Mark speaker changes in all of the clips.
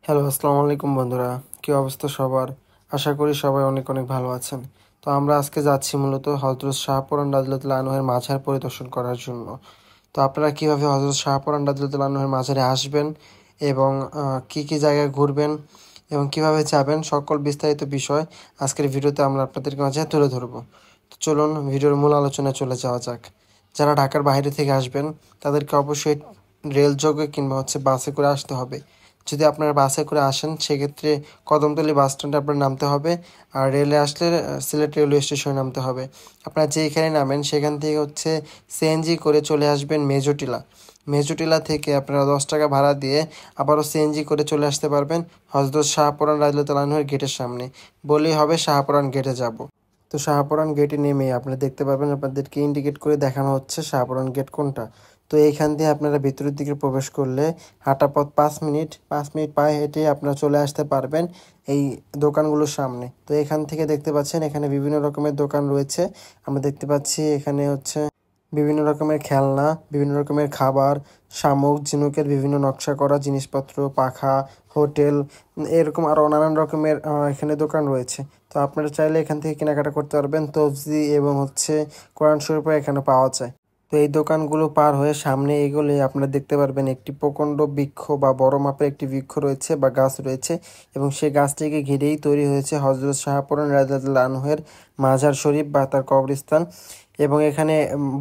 Speaker 1: Hello, আসসালামু আলাইকুম বন্ধুরা। কী অবস্থা সবার? আশা করি সবাই অনেক অনেক ভালো আছেন। তো আমরা আজকে যাচ্ছি মূলত হযরত শাহপরান রাদিয়াল্লাহু আনহু এর মাজার পরিদর্শন করার জন্য। তো আপনারা কীভাবে হযরত শাহপরান রাদিয়াল্লাহু আনহু এর মাজারে আসবেন এবং কী কী জায়গায় ঘুরবেন এবং কীভাবে যাবেন সকল বিস্তারিত বিষয় আজকের ভিডিওতে আমরা আপনাদের মাঝে তুলে ধরব। তো চলুন ভিডিওর মূল আলোচনায় চলে যাওয়া যাক। যারা ঢাকার বাইরে থেকে আসবেন তাদেরকে অবশ্যই রেলযোগে কিংবা বাসে করে আসতে হবে। যদি আপনারা বাসে করে আসেন সেক্ষেত্রে কদমতলী বাস স্ট্যান্ডে আপনার নামতে হবে, আর রেলে আসলে সিলেট রেলওয়ে স্টেশনে নামতে হবে। আপনারা যেইখানে নামেন সেখান থেকে সিএনজি করে চলে আসবেন মেজোটিলা। মেজোটিলা থেকে আপনারা 10 টাকা ভাড়া দিয়ে আবারও সিএনজি করে চলে আসতে পারবেন হযরত শাহপরান রাদিয়াল্লাহু আনহুর গেটের সামনে। বলেই হবে শাহপরান গেটে যাব। তো শাহপরান গেটে নেমে আপনারা দেখতে পাবেন আপনাদেরকে ইন্ডিকেট করে দেখানো হচ্ছে শাহপরান গেট কোনটা। তো এইখান দিয়ে আপনারা ভিতরের দিকে প্রবেশ করলে হাঁটা পথ 5 মিনিট পায়ে হেঁটে আপনারা চলে আসতে পারবেন এই দোকানগুলোর সামনে। তো এখান থেকে দেখতে পাচ্ছেন এখানে বিভিন্ন রকমের দোকান রয়েছে। আমরা দেখতে পাচ্ছি এখানে বিভিন্ন রকমের খেলনা, বিভিন্ন রকমের খাবার, শামুক ঝিনুকের বিভিন্ন নকশা করা জিনিসপত্র, পাখা, হোটেল, এরকম আরও নানান রকমের এখানে দোকান রয়েছে। তো আপনারা চাইলে এখান থেকে কেনাকাটা করতে পারবেন। তফজি এবং কোরআন শরীফও এখানে পাওয়া যায়। তো এই দোকানগুলো পার হয়ে সামনে এগোলে আপনারা দেখতে পারবেন একটি প্রকাণ্ড বৃক্ষ বা বড় মাপের একটি বৃক্ষ রয়েছে বা গাছ রয়েছে, এবং সেই গাছটিকে ঘিরেই তৈরি হয়েছে হযরত শাহপরান রাদিয়াল্লাহু আনহুর মাজার শরীফ বা তার কবরস্থান। এবং এখানে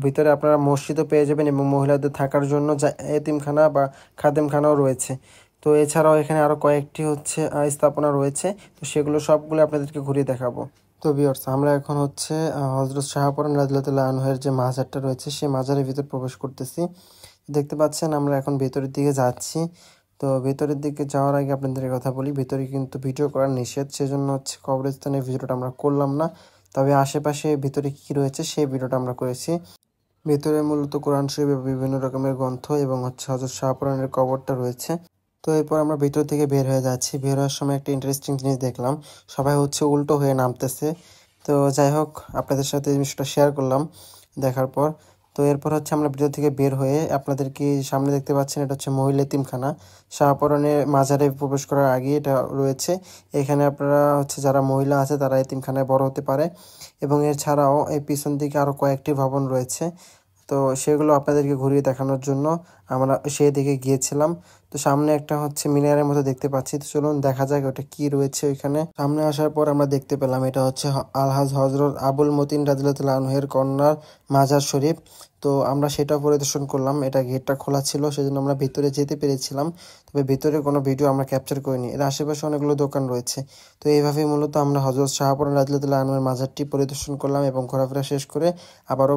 Speaker 1: ভিতরে আপনারা মসজিদও পেয়ে যাবেন এবং মহিলাদের থাকার জন্য এতিমখানা বা খাদেমখানাও রয়েছে। তো এছাড়াও এখানে আরও কয়েকটি স্থাপনা রয়েছে। তো সেগুলো সবগুলো আপনাদেরকে ঘুরিয়ে দেখাবো। তো ভিউয়ার্স, আমরা এখন হযরত শাহপরান রাদিয়াল্লাহু আনহুর যে মাজারটা রয়েছে সেই মাজারের ভিতর প্রবেশ করতেছি। দেখতে পাচ্ছেন আমরা এখন ভেতরের দিকে যাচ্ছি। তো ভেতরের দিকে যাওয়ার আগে আপনাদের কথা বলি, ভেতরে কিন্তু ভিডিও করা নিষেধ, সেজন্য কবরস্থানের ভিডিওটা আমরা করলাম না। তবে আশেপাশে ভিতরে কী রয়েছে সেই ভিডিওটা আমরা করেছি। ভেতরে মূলত কোরআন শরীফ এবং বিভিন্ন রকমের গ্রন্থ এবং হযরত শাহপরানের কবরটা রয়েছে। তো এরপর আমরা ভিতর থেকে বের হয়ে যাচ্ছি। বের হওয়ার সময় একটা ইন্টারেস্টিং জিনিস দেখলাম, সবাই উল্টো হয়ে নামতেছে। তো যাই হোক, আপনাদের সাথে এই বিষয়টা শেয়ার করলাম দেখার পর। তো এরপর আমরা ভিতর থেকে বের হয়ে আপনাদেরকে সামনে দেখতে পাচ্ছেন, এটা মহিলা এতিমখানা। শাহপরানের মাজারে প্রবেশ করার আগে এটা রয়েছে। এখানে আপনারা যারা মহিলা আছে তারা এতিমখানায় বড় হতে পারে, এবং এছাড়াও এই পিছন দিকে আরও কয়েকটি ভবন রয়েছে। তো সেগুলো আপনাদেরকে ঘুরিয়ে দেখানোর জন্য আমরা সেই দিকে গিয়েছিলাম। তো সামনে একটা মিনারের মতো দেখতে পাচ্ছি। তো চলুন দেখা যাক ওটা কি রয়েছে ওইখানে। সামনে আসার পর আমরা দেখতে পেলাম এটা আলহাজ হযরত আবুল মতিন রাদিয়াল্লাহু আনহুর কন্যার মাজার শরীফ। তো আমরা সেটা পরিদর্শন করলাম। এটা গেটটা খোলা ছিল, সেজন্য আমরা ভিতরে যেতে পেরেছিলাম। তবে ভিতরে কোনো ভিডিও আমরা ক্যাপচার করিনি। এর আশেপাশে অনেকগুলো দোকান রয়েছে। তো এইভাবেই মূলত আমরা হযরত শাহপরান রাদিয়াল্লাহু আনহুর মাজারটি পরিদর্শন করলাম এবং ঘোরাফেরা শেষ করে আবারও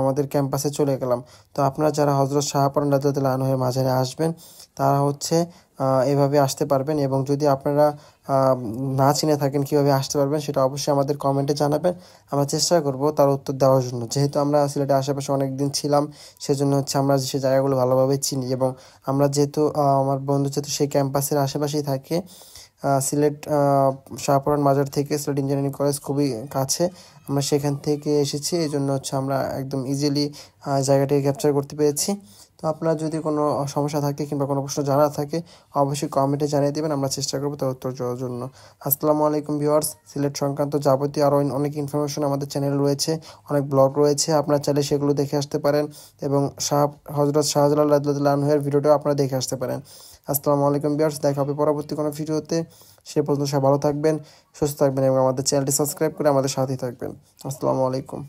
Speaker 1: আমাদের ক্যাম্পাসে চলে গেলাম। তো আপনারা যারা হযরত শাহপরান রাদিয়াল্লাহু আনহুর মাজারে আসবেন তারা এভাবে আসতে পারবেন, এবং যদি আপনারা না চিনে থাকেন কীভাবে আসতে পারবেন সেটা অবশ্যই আমাদের কমেন্টে জানাবেন। আমরা চেষ্টা করব তার উত্তর দেওয়ার জন্য। যেহেতু আমরা সিলেটের আশেপাশে অনেক দিন ছিলাম, সেজন্য আমরা সে জায়গাগুলো ভালোভাবে চিনি, এবং আমরা যেহেতু আমার বন্ধু সেই ক্যাম্পাসের আশেপাশেই থাকে। সিলেট শাহপরান মাজার থেকে সিলেট ইঞ্জিনিয়ারিং কলেজ খুবই কাছে। আমরা সেখান থেকে এসেছি, এই জন্য আমরা একদম ইজিলি জায়গাটিকে ক্যাপচার করতে পেরেছি। তো আপনার যদি কোনো সমস্যা থাকে কিংবা কোনো প্রশ্ন জানা থাকে অবশ্যই কমেন্টে জানিয়ে দেবেন, আমরা চেষ্টা করবো তার উত্তর দেওয়ার জন্য। আসসালামু আলাইকুম ভিউয়ার্স। সিলেট সংক্রান্ত যাবতীয় আরও অনেক ইনফরমেশন আমাদের চ্যানেল রয়েছে, অনেক ব্লগ রয়েছে, আপনারা চাইলে সেগুলো দেখে আসতে পারেন, এবং হযরত শাহজালাল রাদিয়াল্লাহু আনহুর ভিডিওটাও আপনারা দেখে আসতে পারেন। আসসালামু আলাইকুম ভিউয়ার্স, দেখা হবে পরবর্তী কোনো ভিডিওতে। সে পর্যন্ত সবাই ভালো থাকবেন, সুস্থ থাকবেন, এবং আমাদের চ্যানেলটি সাবস্ক্রাইব করে আমাদের সাথেই থাকবেন। আসসালামু আলাইকুম।